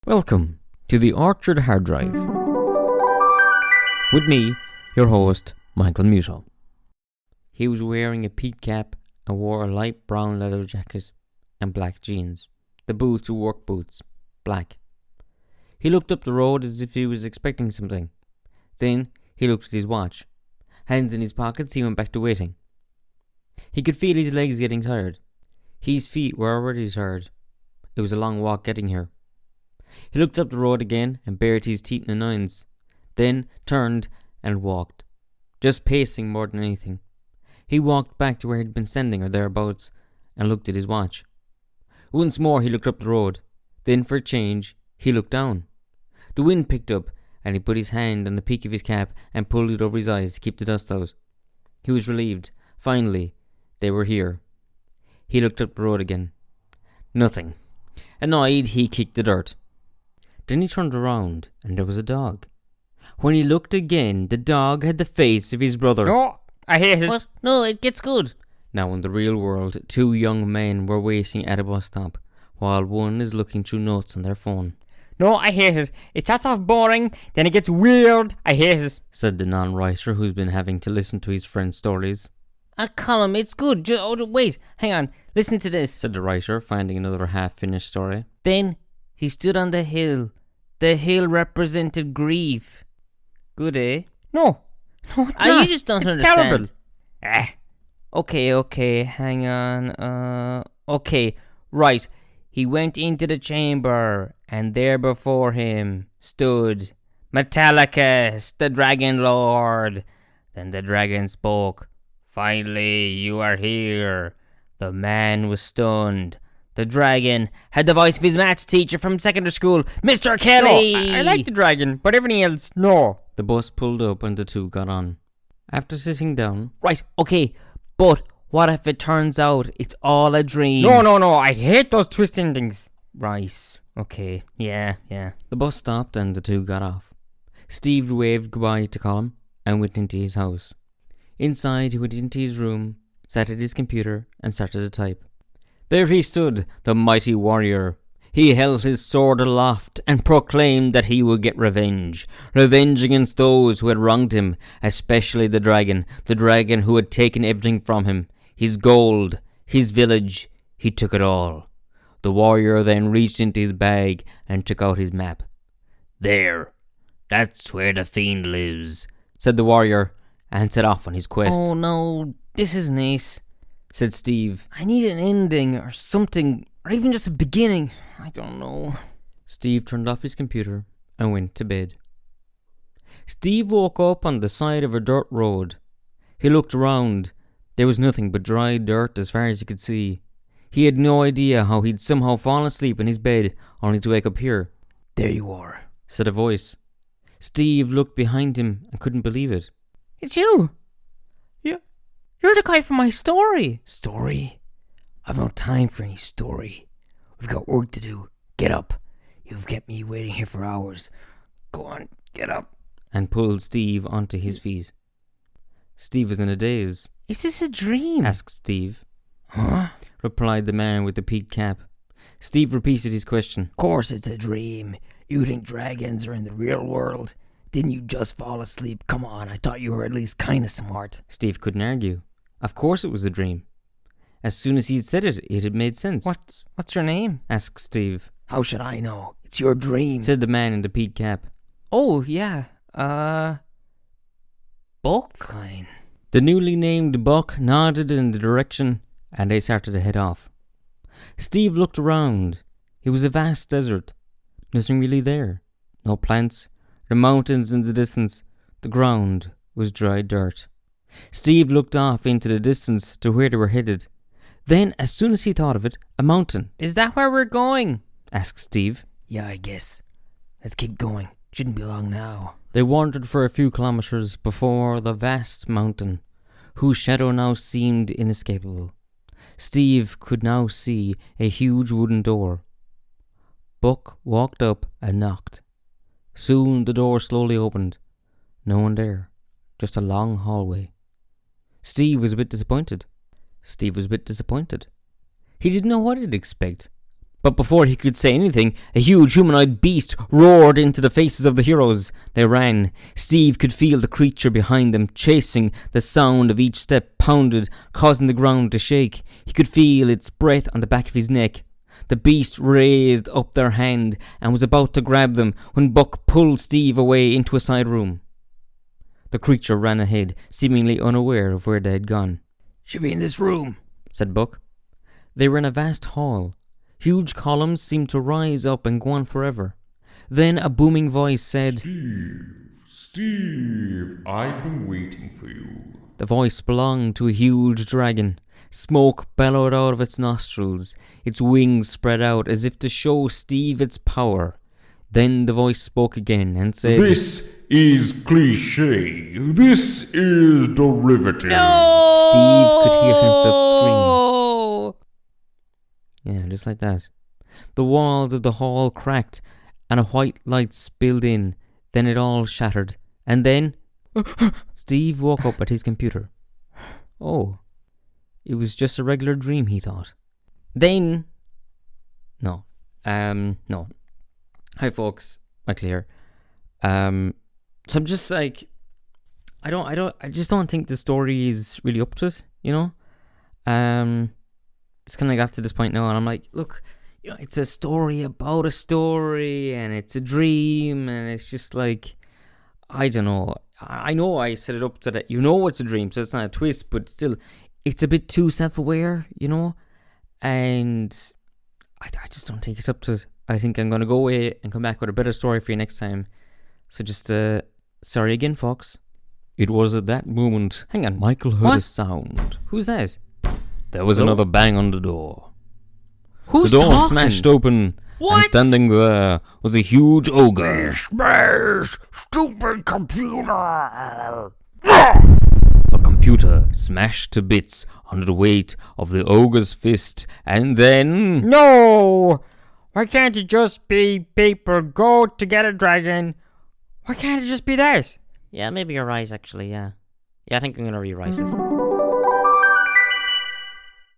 Welcome to the Orchard Hard Drive. With me, your host, Michael Muto. He was wearing a peak cap and wore a light brown leather jacket and black jeans. The boots were work boots, black. He looked up the road as if he was expecting something. Then he looked at his watch. Hands in his pockets, he went back to waiting. He could feel his legs getting tired. His feet were already tired. It was a long walk getting here. He looked up the road again and bared his teeth in the nines. Then turned and walked, just pacing more than anything. He walked back to where he'd been standing or thereabouts and looked at his watch. Once more he looked up the road. Then for a change, he looked down. The wind picked up and he put his hand on the peak of his cap and pulled it over his eyes to keep the dust out. He was relieved. Finally, they were here. He looked up the road again. Nothing. Annoyed, he kicked the dirt. Then he turned around and there was a dog. When he looked again, the dog had the face of his brother. No, I hate it. What? No, it gets good. Now in the real world, two young men were waiting at a bus stop, while one is looking through notes on their phone. No, I hate it. It starts off boring, then it gets weird. I hate it. Said the non-writer who's been having to listen to his friend's stories. Colin, it's good. Wait, hang on. Listen to this. Said the writer, finding another half-finished story. Then he stood on the hill. The hill represented grief. Good, eh? No, it's not. You just don't it's understand. Terrible. Okay, hang on. Okay, right. He went into the chamber, and there before him stood Metallicus, the Dragon Lord. Then the dragon spoke. Finally, you are here. The man was stunned. The dragon had the voice of his maths teacher from secondary school, Mr. Kelly. No, I like the dragon, but everything else, no. The bus pulled up and the two got on. After sitting down... Right, okay, but what if it turns out it's all a dream? No, I hate those twist endings. Right, okay, yeah. The bus stopped and the two got off. Steve waved goodbye to Colin and went into his house. Inside, he went into his room, sat at his computer and started to type. There he stood, the mighty warrior. He held his sword aloft and proclaimed that he would get revenge. Revenge against those who had wronged him, especially the dragon who had taken everything from him. His gold, his village, he took it all. The warrior then reached into his bag and took out his map. There, that's where the fiend lives, said the warrior, and set off on his quest. Oh no, this isn't it, said Steve. I need an ending or something, or even just a beginning. I don't know. Steve turned off his computer and went to bed. Steve woke up on the side of a dirt road. He looked around. There was nothing but dry dirt as far as he could see. He had no idea how he'd somehow fallen asleep in his bed, only to wake up here. There you are, said a voice. Steve looked behind him and couldn't believe it. It's you. You're the guy from my story. Story? I've no time for any story. We've got work to do. Get up. You've kept me waiting here for hours. Go on, get up. And pulled Steve onto his feet. Steve was in a daze. Is this a dream? asked Steve. Huh? Replied the man with the peaked cap. Steve repeated his question. Of course it's a dream. You think dragons are in the real world? Didn't you just fall asleep? Come on, I thought you were at least kind of smart. Steve couldn't argue. Of course it was a dream. As soon as he'd said it, it had made sense. What's your name? asked Steve. How should I know? It's your dream, said the man in the peaked cap. Oh, yeah. Buck? Fine. The newly named Buck nodded in the direction, and they started to head off. Steve looked around. It was a vast desert. Nothing really there. No plants. The mountains in the distance. The ground was dry dirt. Steve looked off into the distance to where they were headed. Then, as soon as he thought of it, a mountain. Is that where we're going? asked Steve. Yeah, I guess. Let's keep going. Shouldn't be long now. They wandered for a few kilometers before the vast mountain, whose shadow now seemed inescapable. Steve could now see a huge wooden door. Buck walked up and knocked. Soon the door slowly opened. No one there. Just a long hallway. Steve was a bit disappointed. He didn't know what he'd expect. But before he could say anything, a huge humanoid beast roared into the faces of the heroes. They ran. Steve could feel the creature behind them chasing. The sound of each step pounded, causing the ground to shake. He could feel its breath on the back of his neck. The beast raised up their hand and was about to grab them when Buck pulled Steve away into a side room. The creature ran ahead, seemingly unaware of where they had gone. Should be in this room, said Buck. They were in a vast hall. Huge columns seemed to rise up and go on forever. Then a booming voice said, Steve, I've been waiting for you. The voice belonged to a huge dragon. Smoke bellowed out of its nostrils. Its wings spread out as if to show Steve its power. Then the voice spoke again and said, This is cliché. This is derivative. Steve could hear himself scream. Yeah, just like that. The walls of the hall cracked and a white light spilled in. Then it all shattered. And then Steve woke up at his computer. Oh, it was just a regular dream, he thought. Then, no. Hi folks, Michael here. So I'm just like, I just don't think the story is really up to it, you know? It's kind of got to this point now and I'm like, look, you know, it's a story about a story and it's a dream and it's just like, I don't know. I know I set it up so that you know it's a dream, so it's not a twist, but still, it's a bit too self-aware, you know? And I just don't think it's up to it. I think I'm going to go away and come back with a better story for you next time. So just, sorry again, folks. It was at that moment, hang on, Michael heard a sound. Who's that? There was another bang on the door. Who's the door talking? smashed open, and standing there was a huge ogre. Smash! Stupid computer! The computer smashed to bits under the weight of the ogre's fist, and then... No! Why can't it just be people go to get a dragon? Why can't it just be that? Yeah, maybe you're right, actually, yeah. Yeah, I think I'm gonna rewrite this.